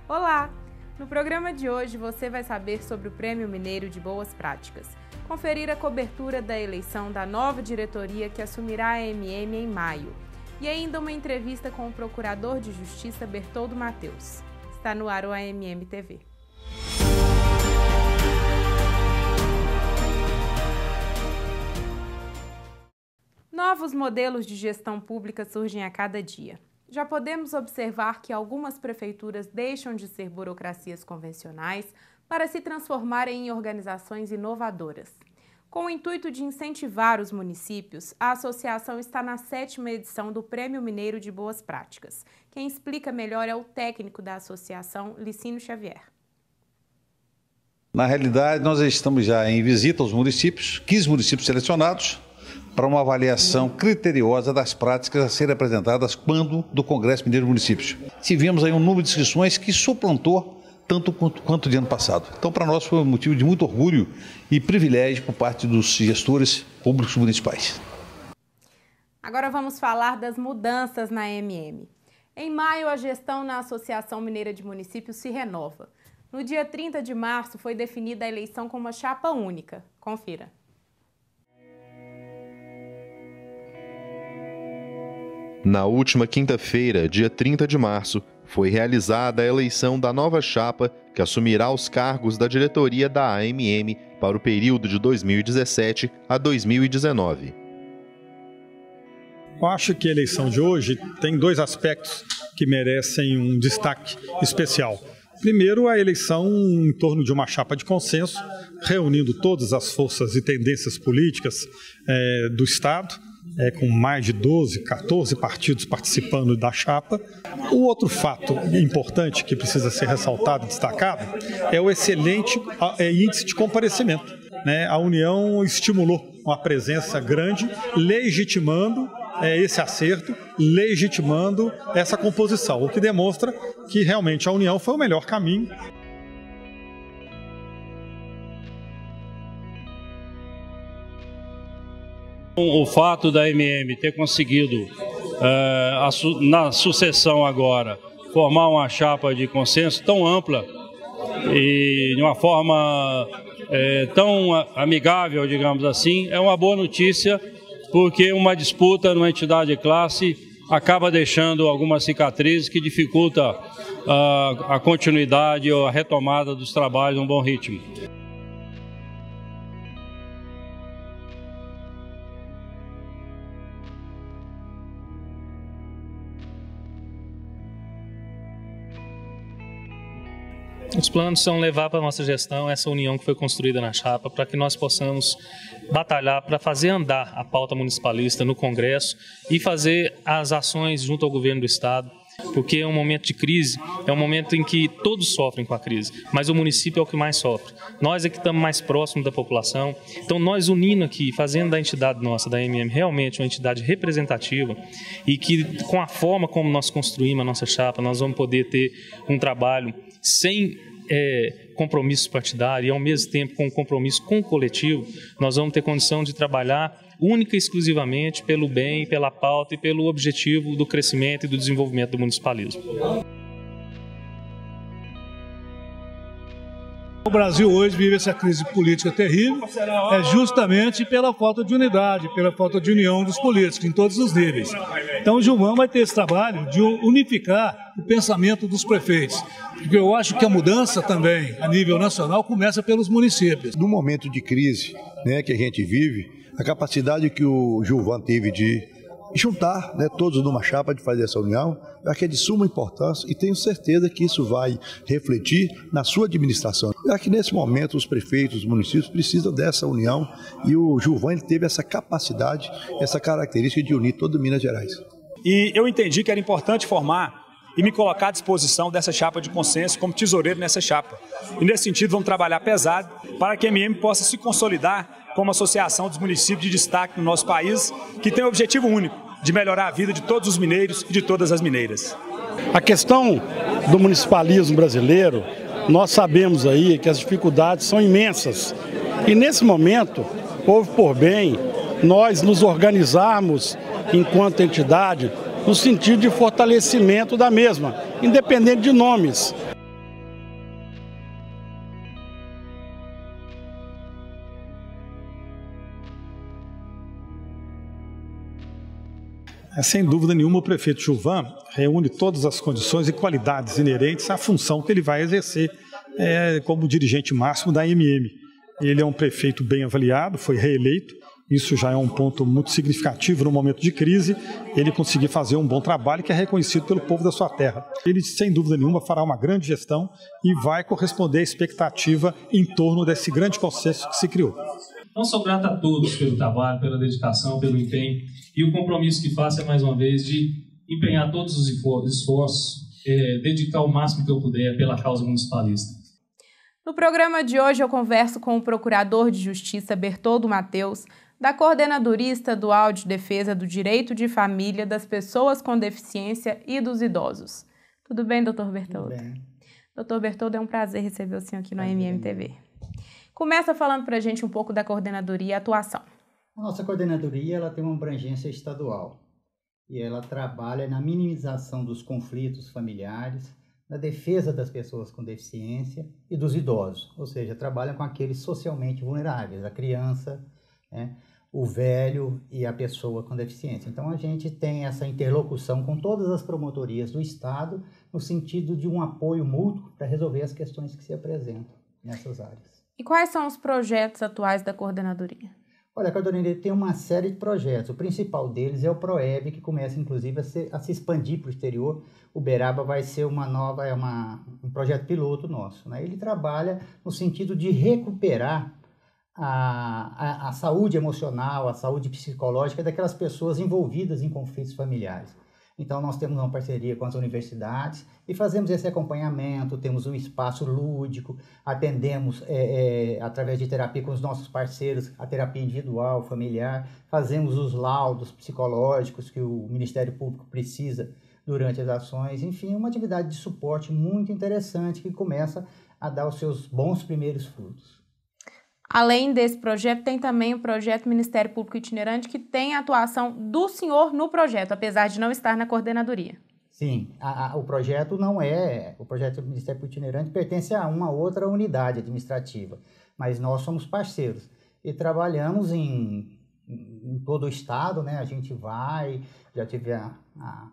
Olá! No programa de hoje você vai saber sobre o Prêmio Mineiro de Boas Práticas, conferir a cobertura da eleição da nova diretoria que assumirá a AMM em maio e ainda uma entrevista com o Procurador de Justiça Bertoldo Mateus. Está no ar o AMM TV. Novos modelos de gestão pública surgem a cada dia. Já podemos observar que algumas prefeituras deixam de ser burocracias convencionais para se transformarem em organizações inovadoras. Com o intuito de incentivar os municípios, a associação está na 7ª edição do Prêmio Mineiro de Boas Práticas. Quem explica melhor é o técnico da associação, Licínio Xavier. Na realidade, nós estamos já em visita aos municípios, 15 municípios selecionados, para uma avaliação criteriosa das práticas a serem apresentadas quando do Congresso Mineiro de Municípios. Tivemos aí um número de inscrições que suplantou tanto quanto de ano passado. Então, para nós foi um motivo de muito orgulho e privilégio por parte dos gestores públicos municipais. Agora vamos falar das mudanças na AMM. Em maio, a gestão na Associação Mineira de Municípios se renova. No dia 30 de março, foi definida a eleição com uma chapa única. Confira. Na última quinta-feira, dia 30 de março, foi realizada a eleição da nova chapa que assumirá os cargos da diretoria da AMM para o período de 2017 a 2019. Eu acho que a eleição de hoje tem dois aspectos que merecem um destaque especial. Primeiro, a eleição em torno de uma chapa de consenso, reunindo todas as forças e tendências políticas do Estado, com mais de 12, 14 partidos participando da chapa. O outro fato importante que precisa ser ressaltado e destacado é o excelente índice de comparecimento. A União estimulou uma presença grande, legitimando esse acerto, legitimando essa composição, o que demonstra que realmente a União foi o melhor caminho. O fato da AMM ter conseguido, na sucessão agora, formar uma chapa de consenso tão ampla e de uma forma tão amigável, digamos assim, é uma boa notícia, porque uma disputa numa entidade de classe acaba deixando algumas cicatrizes que dificulta a continuidade ou a retomada dos trabalhos num bom ritmo. Os planos são levar para a nossa gestão essa união que foi construída na chapa para que nós possamos batalhar para fazer andar a pauta municipalista no Congresso e fazer as ações junto ao governo do Estado, porque é um momento de crise, é um momento em que todos sofrem com a crise, mas o município é o que mais sofre. Nós é que estamos mais próximos da população, então nós unindo aqui, fazendo da entidade nossa, da AMM, realmente uma entidade representativa e que com a forma como nós construímos a nossa chapa, nós vamos poder ter um trabalho sem compromisso partidário e ao mesmo tempo com um compromisso com o coletivo, nós vamos ter condição de trabalhar única e exclusivamente pelo bem, pela pauta e pelo objetivo do crescimento e do desenvolvimento do municipalismo. O Brasil hoje vive essa crise política terrível, justamente pela falta de unidade, pela falta de união dos políticos em todos os níveis. Então o Gilvan vai ter esse trabalho de unificar o pensamento dos prefeitos, porque eu acho que a mudança também, a nível nacional, começa pelos municípios. No momento de crise que a gente vive, a capacidade que o Gilvan teve de juntar todos numa chapa, de fazer essa união, eu acho que é de suma importância e tenho certeza que isso vai refletir na sua administração. Eu acho que nesse momento os prefeitos, os municípios precisam dessa união e o Gilvan ele teve essa capacidade, essa característica de unir todo Minas Gerais. E eu entendi que era importante formar e me colocar à disposição dessa chapa de consenso como tesoureiro nessa chapa. E nesse sentido vamos trabalhar pesado para que a AMM possa se consolidar como associação dos municípios de destaque no nosso país, que tem o objetivo único de melhorar a vida de todos os mineiros e de todas as mineiras. A questão do municipalismo brasileiro, nós sabemos aí que as dificuldades são imensas. E nesse momento, houve por bem nós nos organizarmos enquanto entidade no sentido de fortalecimento da mesma, independente de nomes. Sem dúvida nenhuma, o prefeito Gilvan reúne todas as condições e qualidades inerentes à função que ele vai exercer como dirigente máximo da AMM. Ele é um prefeito bem avaliado, foi reeleito, isso já é um ponto muito significativo no momento de crise, ele conseguir fazer um bom trabalho que é reconhecido pelo povo da sua terra. Ele, sem dúvida nenhuma, fará uma grande gestão e vai corresponder à expectativa em torno desse grande consenso que se criou. Então, sou grato a todos pelo trabalho, pela dedicação, pelo empenho e o compromisso que faço é, mais uma vez, de empenhar todos os esforços, dedicar o máximo que eu puder pela causa municipalista. No programa de hoje eu converso com o Procurador de Justiça Bertoldo Matheus, da Coordenadoria Estadual de Defesa do Direito de Família das Pessoas com Deficiência e dos Idosos. Tudo bem, doutor Bertoldo? Tudo bem. Doutor Bertoldo, é um prazer receber o senhor aqui no AMM TV. Começa falando para a gente um pouco da coordenadoria e atuação. A nossa coordenadoria ela tem uma abrangência estadual e ela trabalha na minimização dos conflitos familiares, na defesa das pessoas com deficiência e dos idosos, ou seja, trabalha com aqueles socialmente vulneráveis, a criança, o velho e a pessoa com deficiência. Então a gente tem essa interlocução com todas as promotorias do Estado no sentido de um apoio mútuo para resolver as questões que se apresentam nessas áreas. E quais são os projetos atuais da coordenadoria? Olha, a coordenadoria tem uma série de projetos. O principal deles é o PROEB, que começa inclusive a se expandir para o exterior. O Uberaba vai ser um projeto piloto nosso, né? Ele trabalha no sentido de recuperar a saúde emocional, a saúde psicológica daquelas pessoas envolvidas em conflitos familiares. Então, nós temos uma parceria com as universidades e fazemos esse acompanhamento, temos um espaço lúdico, atendemos através de terapia com os nossos parceiros, a terapia individual, familiar, fazemos os laudos psicológicos que o Ministério Público precisa durante as ações, enfim, uma atividade de suporte muito interessante que começa a dar os seus bons primeiros frutos. Além desse projeto, tem também o projeto Ministério Público Itinerante, que tem a atuação do senhor no projeto, apesar de não estar na coordenadoria. Sim, o projeto não o projeto do Ministério Público Itinerante pertence a uma outra unidade administrativa, mas nós somos parceiros e trabalhamos em todo o estado, né? A gente já tive a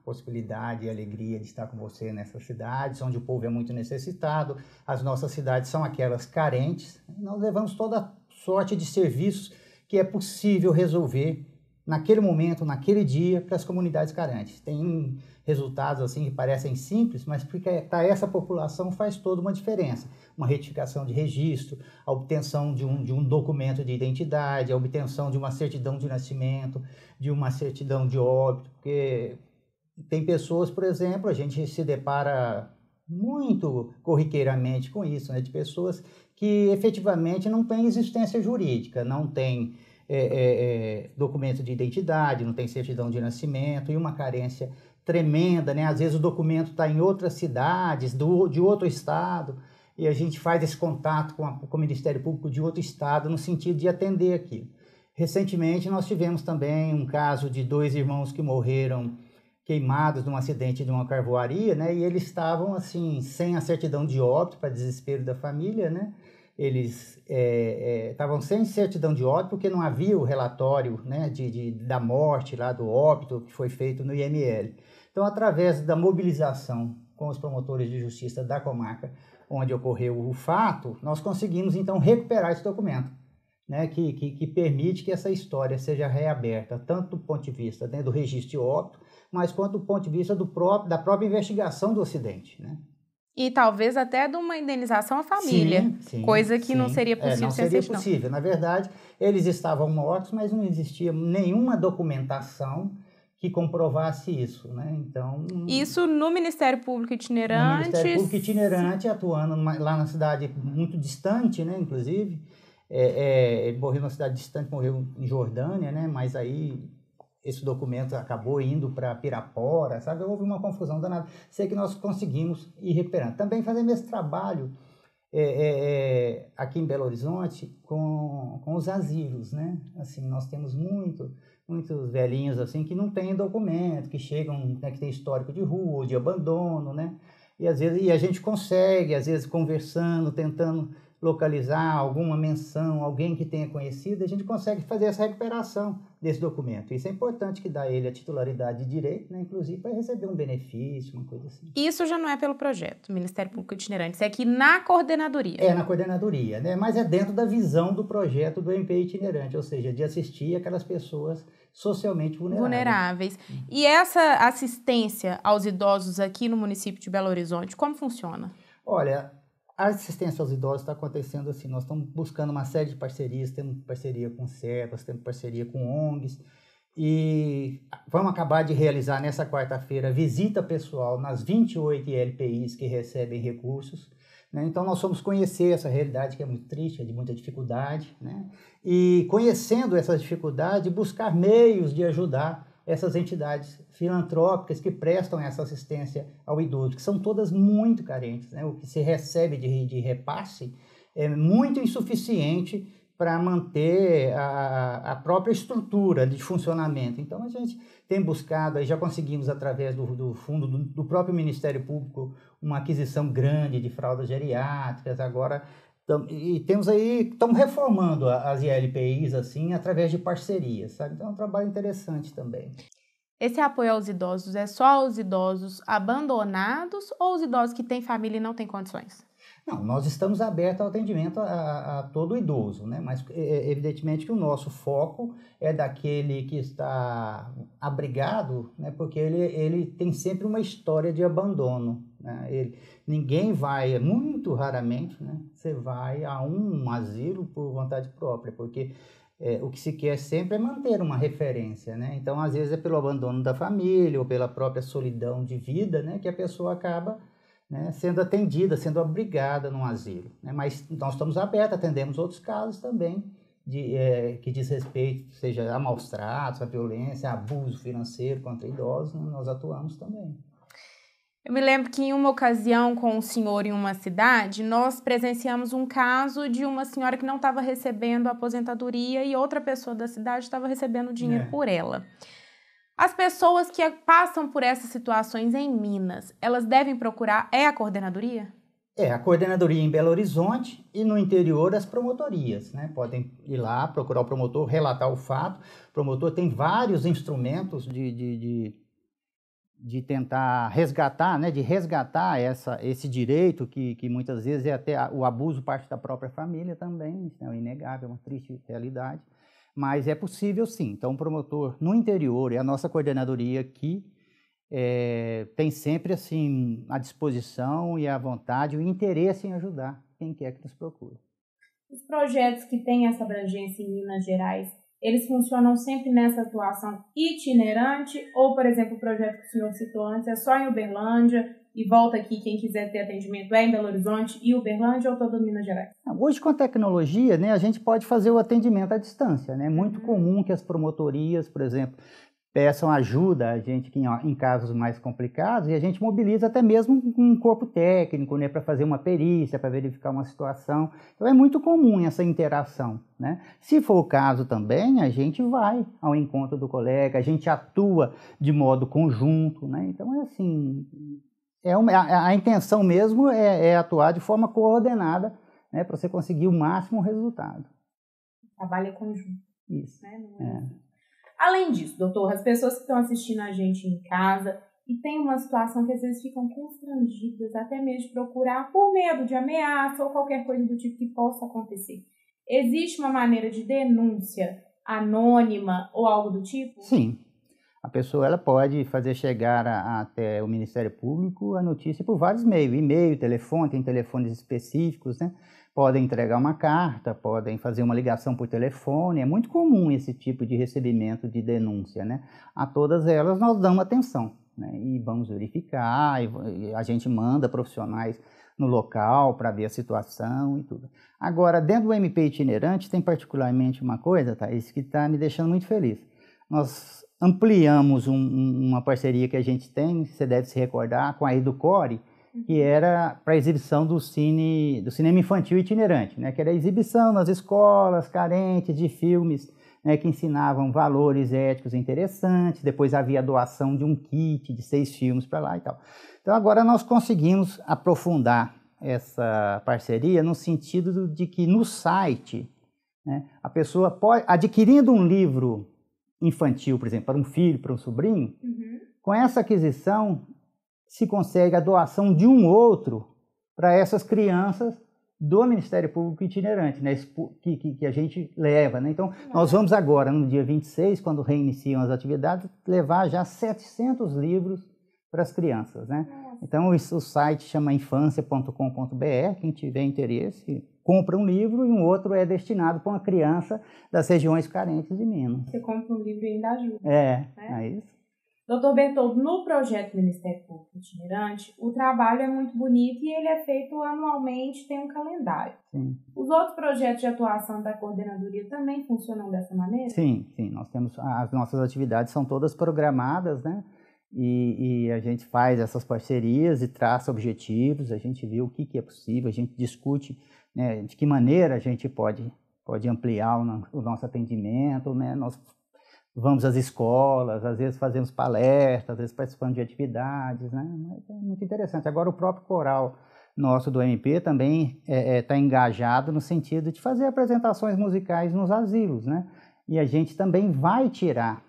possibilidade e a alegria de estar com você nessas cidades, onde o povo é muito necessitado, as nossas cidades são aquelas carentes, nós levamos toda a sorte de serviços que é possível resolver naquele momento, naquele dia, para as comunidades carentes. Tem resultados assim que parecem simples, mas para essa população faz toda uma diferença. Uma retificação de registro, a obtenção de um documento de identidade, a obtenção de uma certidão de nascimento, de uma certidão de óbito, porque tem pessoas, por exemplo, a gente se depara muito corriqueiramente com isso, né, de pessoas que efetivamente não têm existência jurídica, não têm documento de identidade, não tem certidão de nascimento e uma carência tremenda, né? Às vezes o documento está em outras cidades, de outro estado, e a gente faz esse contato com o Ministério Público de outro estado no sentido de atender aquilo. Recentemente nós tivemos também um caso de 2 irmãos que morreram queimados num acidente de uma carvoaria, né? E eles estavam assim sem a certidão de óbito, para desespero da família, né? Eles estavam sem certidão de óbito porque não havia o relatório, né, da morte, lá do óbito que foi feito no IML. Então, através da mobilização com os promotores de justiça da comarca onde ocorreu o fato, nós conseguimos, então, recuperar esse documento, né, que permite que essa história seja reaberta, tanto do ponto de vista, né, do registro de óbito, mas quanto do ponto de vista da própria investigação do acidente, né? E talvez até de uma indenização à família, coisa que não seria possível. Não seria possível. Na verdade, eles estavam mortos, mas não existia nenhuma documentação que comprovasse isso, né? Então, isso no Ministério Público Itinerante? No Ministério Público Itinerante, atuando lá na cidade muito distante, né? Inclusive, ele morreu numa cidade distante, morreu em Jordânia, né? Mas aí esse documento acabou indo para Pirapora, sabe? Houve uma confusão danada. Sei que nós conseguimos ir recuperando. Também fazemos esse trabalho aqui em Belo Horizonte com os asilos, né? Assim, nós temos muitos velhinhos assim que não têm documento, que chegam, né, que tem histórico de rua ou de abandono, né? E às vezes a gente consegue, às vezes conversando, tentando localizar alguma menção, alguém que tenha conhecido, a gente consegue fazer essa recuperação desse documento. Isso é importante, que dá a ele a titularidade de direito, né, inclusive para receber um benefício, uma coisa assim. Isso já não é pelo projeto Ministério Público Itinerante, isso é aqui na coordenadoria. É na coordenadoria, né, mas é dentro da visão do projeto do MP Itinerante, ou seja, de assistir aquelas pessoas socialmente vulneráveis. E essa assistência aos idosos aqui no município de Belo Horizonte, como funciona? Olha, a assistência aos idosos está acontecendo assim, nós estamos buscando uma série de parcerias, temos parceria com CEPAS, temos parceria com ONGs, e vamos acabar de realizar nessa quarta-feira visita pessoal nas 28 ILPIs que recebem recursos, né? Então nós fomos conhecer essa realidade que é muito triste, é de muita dificuldade, né? E conhecendo essa dificuldade, buscar meios de ajudar essas entidades filantrópicas que prestam essa assistência ao idoso, que são todas muito carentes, né? O que se recebe de repasse é muito insuficiente para manter a própria estrutura de funcionamento. Então, a gente tem buscado, aí já conseguimos, através do fundo do próprio Ministério Público, uma aquisição grande de fraldas geriátricas, agora... E temos aí, estamos reformando as ILPIs, assim, através de parcerias, sabe? Então é um trabalho interessante também. Esse apoio aos idosos é só aos idosos abandonados ou os idosos que têm família e não têm condições? Não, nós estamos abertos ao atendimento a todo idoso, né? Mas evidentemente que o nosso foco é daquele que está abrigado, né? Porque ele tem sempre uma história de abandono, né? Ninguém vai, muito raramente, né? Você vai a um asilo por vontade própria, porque o que se quer sempre é manter uma referência, né? Então, às vezes é pelo abandono da família ou pela própria solidão de vida, né? Que a pessoa acaba, né, sendo atendida, sendo abrigada num asilo, né? Mas nós estamos abertos, atendemos outros casos também que diz respeito, seja a maus tratos, a violência, a abuso financeiro contra idosos, né? Nós atuamos também. Eu me lembro que em uma ocasião com um senhor em uma cidade, nós presenciamos um caso de uma senhora que não estava recebendo a aposentadoria e outra pessoa da cidade estava recebendo dinheiro por ela. As pessoas que passam por essas situações em Minas, elas devem procurar a coordenadoria? A coordenadoria em Belo Horizonte e no interior as promotorias, né? Podem ir lá, procurar o promotor, relatar o fato. O promotor tem vários instrumentos de tentar resgatar, né? De resgatar esse direito que muitas vezes é até o abuso parte da própria família também, isso é inegável, é uma triste realidade. Mas é possível sim. Então, o promotor no interior e a nossa coordenadoria aqui tem sempre assim a disposição e a vontade, o interesse em ajudar quem quer que nos procure. Os projetos que têm essa abrangência em Minas Gerais, eles funcionam sempre nessa atuação itinerante ou, por exemplo, o projeto que o senhor citou antes é só em Uberlândia e volta aqui quem quiser ter atendimento em Belo Horizonte e Uberlândia ou todo Minas Gerais? Hoje, com a tecnologia, né, a gente pode fazer o atendimento à distância, né? É muito comum que as promotorias, por exemplo, peçam ajuda a gente em casos mais complicados e a gente mobiliza até mesmo um corpo técnico, né, para fazer uma perícia, para verificar uma situação. Então é muito comum essa interação, né? Se for o caso também, a gente vai ao encontro do colega, a gente atua de modo conjunto, né? Então é assim, a intenção mesmo é atuar de forma coordenada, né, para você conseguir o máximo resultado. Trabalho é conjunto. Isso. Né? Além disso, doutor, as pessoas que estão assistindo a gente em casa e tem uma situação que às vezes ficam constrangidas até mesmo de procurar por medo de ameaça ou qualquer coisa do tipo que possa acontecer. Existe uma maneira de denúncia anônima ou algo do tipo? Sim. A pessoa ela pode fazer chegar até o Ministério Público a notícia por vários meios. E-mail, telefone, tem telefones específicos, né? Podem entregar uma carta, podem fazer uma ligação por telefone. É muito comum esse tipo de recebimento de denúncia, né? A todas elas nós damos atenção, né? E vamos verificar, e a gente manda profissionais no local para ver a situação e tudo. Agora, dentro do MP itinerante, tem particularmente uma coisa, Thaís, que está me deixando muito feliz. Nós ampliamos uma parceria que a gente tem, você deve se recordar, com a Educore, que era para exibição do cinema infantil itinerante, né? Que era a exibição nas escolas carentes de filmes, né, que ensinavam valores éticos interessantes. Depois havia a doação de um kit de 6 filmes para lá e tal. Então agora nós conseguimos aprofundar essa parceria no sentido de que no site, né, a pessoa pode, adquirindo um livro infantil, por exemplo, para um filho, para um sobrinho, com essa aquisição se consegue a doação de um outro para essas crianças do Ministério Público itinerante, né, que a gente leva, né? Então, nós vamos agora, no dia 26, quando reiniciam as atividades, levar já 700 livros para as crianças, né? Então, o site chama infância.com.br, quem tiver interesse, compra um livro e um outro é destinado para uma criança das regiões carentes de Minas. Você compra um livro e ainda ajuda. É isso. Doutor Bertoldo, no projeto Ministério Público Itinerante, o trabalho é muito bonito e ele é feito anualmente, tem um calendário. Sim. Os outros projetos de atuação da coordenadoria também funcionam dessa maneira? Sim, nós temos, as nossas atividades são todas programadas, né? E a gente faz essas parcerias e traça objetivos, a gente vê o que é possível, a gente discute, né, de que maneira a gente pode ampliar o nosso atendimento, né? Nós vamos às escolas, às vezes fazemos palestras, às vezes participamos de atividades, né? Mas é muito interessante. Agora o próprio coral nosso do MP também está engajado no sentido de fazer apresentações musicais nos asilos, né? E a gente também vai tirar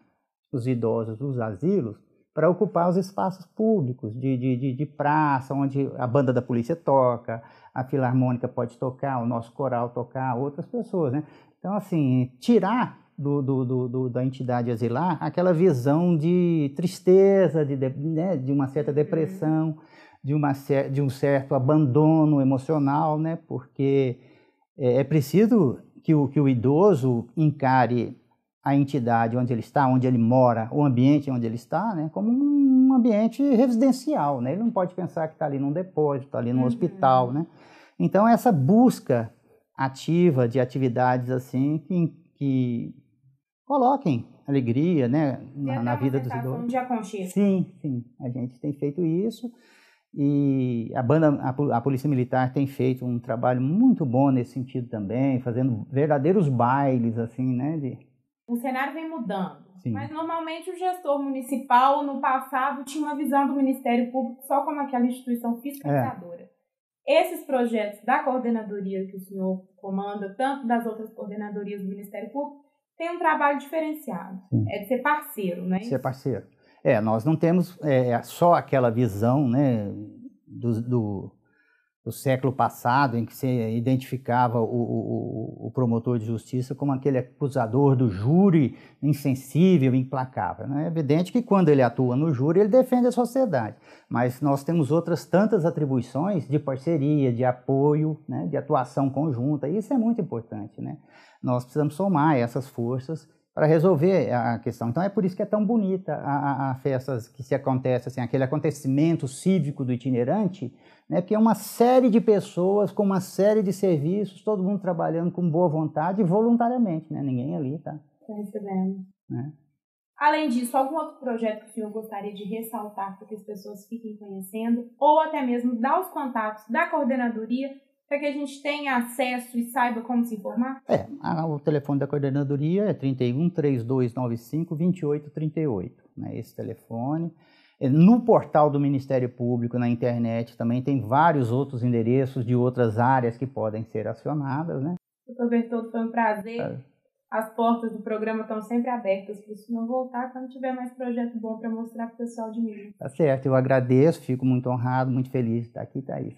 os idosos dos asilos para ocupar os espaços públicos de praça, onde a banda da polícia toca, a filarmônica pode tocar, o nosso coral tocar, outras pessoas, né? Então, assim, tirar da entidade asilar aquela visão de tristeza, né, de uma certa depressão, de um certo abandono emocional, né? Porque é preciso que o idoso encare a entidade onde ele está, onde ele mora, o ambiente onde ele está, né, como um ambiente residencial, né? Ele não pode pensar que está ali num depósito, está ali num hospital, né? Então, essa busca ativa de atividades assim que coloquem alegria, né, na vida dos idosos. De aconchego. Sim, a gente tem feito isso e a Polícia Militar tem feito um trabalho muito bom nesse sentido também, fazendo verdadeiros bailes, assim, né, O cenário vem mudando, Sim. Mas normalmente o gestor municipal, no passado, tinha uma visão do Ministério Público só como aquela instituição fiscalizadora. Esses projetos da coordenadoria que o senhor comanda, tanto das outras coordenadorias do Ministério Público, tem um trabalho diferenciado. Sim. É de ser parceiro, não é isso? Ser parceiro. Nós não temos só aquela visão, né, do século passado, em que se identificava o promotor de justiça como aquele acusador do júri insensível, implacável. É evidente que quando ele atua no júri, ele defende a sociedade, mas nós temos outras tantas atribuições de parceria, de apoio, né, de atuação conjunta, e isso é muito importante, né? Nós precisamos somar essas forças para resolver a questão. Então é por isso que é tão bonita a festas que se acontece, assim, aquele acontecimento cívico do itinerante, né, que é uma série de pessoas com uma série de serviços, todo mundo trabalhando com boa vontade e voluntariamente, né? Ninguém ali está recebendo. Né? Além disso, algum outro projeto que o senhor gostaria de ressaltar para que as pessoas fiquem conhecendo, ou até mesmo dar os contatos da coordenadoria para que a gente tenha acesso e saiba como se informar? O telefone da coordenadoria é 31 3295 2838, né? Esse telefone. No portal do Ministério Público, na internet, também tem vários outros endereços de outras áreas que podem ser acionadas, né? Doutor Bertoldo, foi um prazer. As portas do programa estão sempre abertas para o senhor voltar quando tiver mais projeto bom para mostrar para o pessoal de Minas. Tá certo, eu agradeço, fico muito honrado, muito feliz de estar aqui, Thaís.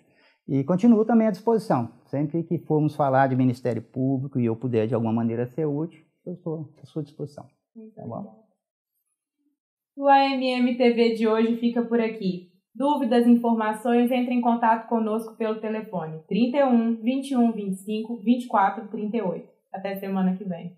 E continuo também à disposição. Sempre que formos falar de Ministério Público e eu puder de alguma maneira ser útil, eu estou à sua disposição. Muito bom. O AMM TV de hoje fica por aqui. Dúvidas, informações, entre em contato conosco pelo telefone 31 21 25 24 38. Até semana que vem.